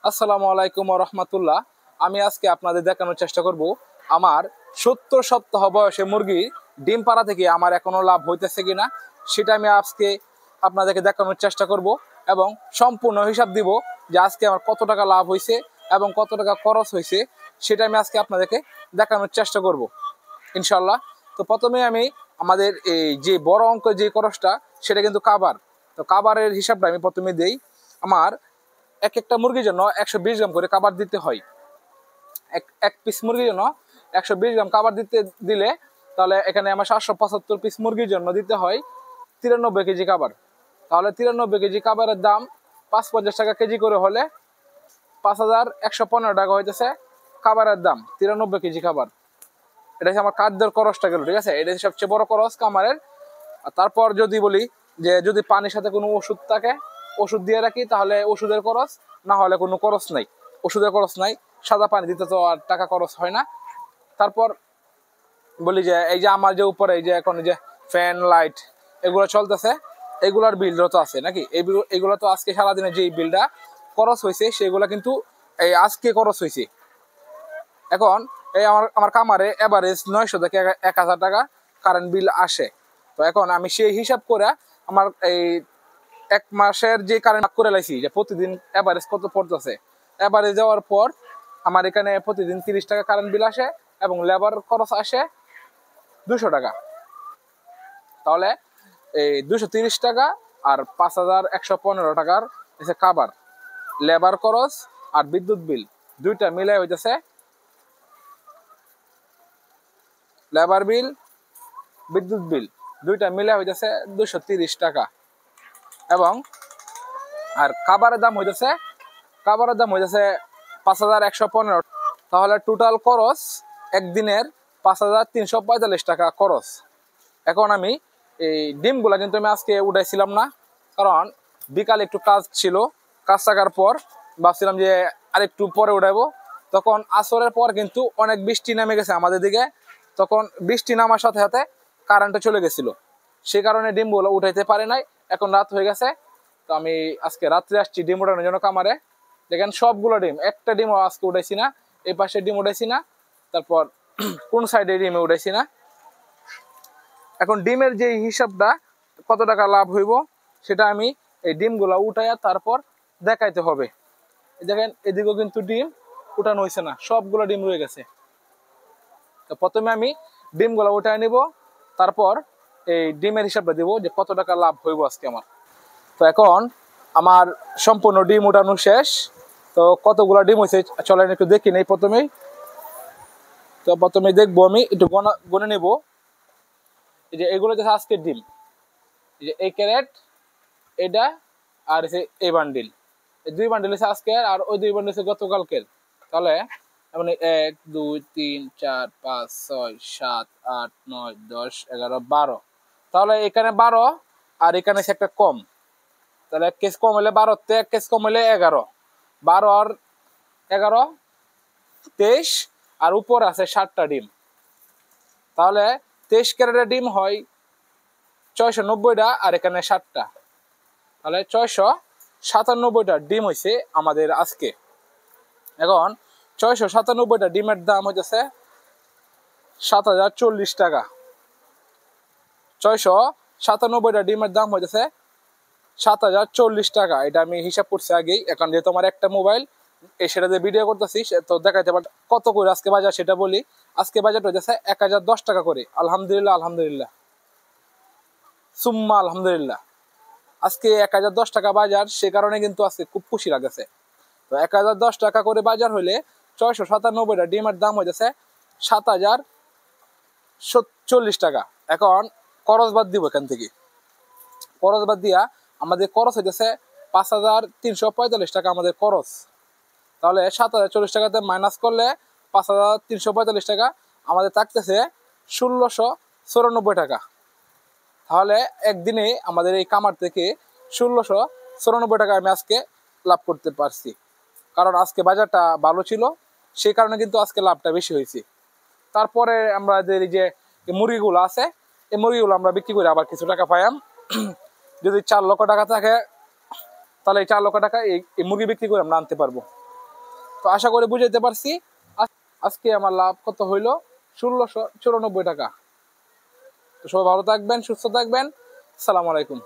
আসসালামু আলাইকুম ওয়া রাহমাতুল্লাহ। আমি আজকে আপনাদের দেখানোর চেষ্টা করব আমার 70 সপ্তাহ বয়সে মুরগি ডিম পাড়া থেকে আমার এখনো লাভ হইতেছে কিনা, সেটা আমি আজকে আপনাদেরকে দেখানোর চেষ্টা করব এবং সম্পূর্ণ হিসাব দিব যে আজকে আমার কত টাকা লাভ হয়েছে এবং কত টাকা খরচ হয়েছে, সেটা আমি আজকে আপনাদেরকে দেখানোর চেষ্টা করব ইনশাল্লাহ। তো প্রথমে আমি আমাদের এই যে বড় অঙ্কের যে খরচটা, সেটা কিন্তু কাবার। তো কাবারের হিসাবটা আমি প্রথমে দেই। আমার এক একটা মুরগির জন্য 120 গ্রাম করে খাবার দিতে হয়। এক পিস মুরগির জন্য 120 গ্রাম খাবার দিলে তাহলে এখানে আমার 775 পিস মুরগির জন্য দিতে হয় 93 কেজি খাবার। তাহলে 93 কেজি খাবারের দাম 550 টাকা কেজি করে হলে 5115 টাকা হইতেছে খাবারের দাম। 93 কেজি খাবার, এটা হচ্ছে আমার খাদ্যের খরচটা গেল, ঠিক আছে। এটা সবচেয়ে বড় খরচ খামারের। তারপর যদি বলি যে যদি পানির সাথে কোনো ওষুধ থাকে, ওষুধ দিয়ে রাখি, তাহলে ওষুধের খরচ, না হলে কোনো খরচ নাই, ওষুধের খরচ নাই। সাদা পানি দিতে তো আর টাকা খরচ হয় না। তারপর বলি যে এই যে আমার যে উপরে এই যে এখন যে ফ্যান লাইট এগুলো চলতেছে, এগুলার বিল যত আছে নাকি, এগুলো তো আজকে সারাদিনে যে বিলটা খরচ হয়েছে সেগুলো কিন্তু এই আজকে খরচ হয়েছে। এখন এই আমার কামারে এভারেজ 900 থেকে 1000 টাকা কারেন্ট বিল আসে। তো এখন আমি সেই হিসাব করে আমার এই এক মাসের যে কারেন্ট করে লাইছি যে প্রতিদিন এভারেজ কত পড়তেছে, এভারেজ যাওয়ার পর আমার এখানে প্রতিদিন 30 টাকা কারেন্ট বিল আসে এবং লেবার খরচ আসে 200 টাকা। তাহলে এই 230 টাকা আর 5115 টাকার এসে খাবার, লেবার খরচ আর বিদ্যুৎ বিল দুইটা মিলে হইতেছে, লেবার বিল বিদ্যুৎ বিল দুইটা মিলে হইতেছে 230 টাকা। এবং আর খাবারের দাম হইতেছে 5115। তাহলে টোটাল খরচ একদিনের 5345 টাকা খরচ। এখন আমি এই ডিমগুলা কিন্তু আমি আজকে উঠাইছিলাম না, কারণ বিকালে একটু কাজ ছিল, কাজ থাকার পর ভাবছিলাম যে আরেকটু পরে উঠাইবো। তখন আসরের পর কিন্তু অনেক বৃষ্টি নেমে গেছে আমাদের দিকে, তখন বৃষ্টি নামার সাথে সাথে কারেন্টও চলে গেছিল, সেই কারণে ডিমগুলো উঠাইতে পারে নাই। এখন রাত হয়ে গেছে, তো আমি আজকে রাত্রে আসছি ডিম উঠানোর জন্য কামারে। দেখেন সবগুলো ডিম, একটা ডিমও আজকে উঠাইছি না, এই পাশে ডিম উঠাইছি না, তারপর কোন সাইডে ডিমে উঠাইছি না। এখন ডিমের যে হিসাবটা কত টাকা লাভ হইব, সেটা আমি এই ডিমগুলা উঠাইয়া তারপর দেখাইতে হবে। দেখেন এদিকেও কিন্তু ডিম উঠানো হয়েছে না, সবগুলো ডিম রয়ে গেছে। তো প্রথমে আমি ডিমগুলা উঠাই নিব, তারপর এই ডিমের হিসাবটা দিব যে কত টাকা লাভ হইব আজকে আমার। তো এখন আমার সম্পূর্ণ ডিম উঠানো শেষ। তো কতগুলো ডিম হয়েছে চলেন একটু দেখি নেই প্রথমেই। তো প্রথমে দেখবো আমি একটু গনে নেব। এই যে এগুলো যে আজকের ডিম, এই যে এই ক্যারেট এটা আর এই বান্ডিল, এই দুই বান্ডিল হচ্ছে আজকের আর ওই দুই বান্ডিল হচ্ছে গতকালকের। তাহলে মানে 1 2 3 4 5 6 7 8 9 10 11 12। তাহলে এখানে 12 আর এখানে একটা কম, তাহলে এক কেস কম হলে 12 তে এক কেস কম হলে 11, 12 আর 11 23, আর উপর আছে 7টা ডিম। তাহলে 23 ক্যারেটের ডিম হয় 690টা আর এখানে 7টা, তাহলে 697টা ডিম হয়েছে আমাদের আজকে। এখন 697টা ডিমের দাম হইতেছে 7040 টাকা। 697টা ডিমের দাম হইতেছে 7040 টাকা। এটা আমি হিসাব করছি আগেই, এখন যেহেতু আমার একটা মোবাইল সেটা দিয়ে ভিডিও করতেছি তো দেখাইতে পার কত করে আজকে বাজার সেটা বলি। আজকে বাজার হইতেছে 1010 টাকা করে। আলহামদুলিল্লাহ, আলহামদুলিল্লাহ, সুম্মা আলহামদুলিল্লাহ। আজকে 1010 টাকা বাজার, সে কারণে কিন্তু আজকে খুব খুশি লাগছে। তো 1010 টাকা করে বাজার হইলে 697টা ডিমের দাম হইতেছে 7040 টাকা। এখন খরচ বাদ দিব, এখান থেকে খরচ বাদ দিয়া আমাদের খরচ হইতেছে 5345 টাকা আমাদের খরচ। তাহলে 7040 টাকাতে মাইনাস করলে 5345 টাকা আমাদের থাকতেছে 1694 টাকা। তাহলে একদিনে আমাদের এই কামার থেকে 1694 টাকা আমি আজকে লাভ করতে পারছি, কারণ আজকে বাজারটা ভালো ছিল, সেই কারণে কিন্তু আজকে লাভটা বেশি হয়েছে। তারপরে আমাদের এই যে মুরগিগুলো আছে, এই মুরগিগুলো আমরা বিক্রি করে আবার কিছু টাকা পাইলাম। যদি 4 লক্ষ টাকা থাকে, তাহলে এই 4 লক্ষ টাকা এই মুরগি বিক্রি করে আমরা আনতে পারবো। তো আশা করি বুঝাইতে পারছি। আজকে আমার লাভ কত হইলো? 1694 টাকা। তো সবাই ভালো থাকবেন, সুস্থ থাকবেন। আসসালামু আলাইকুম।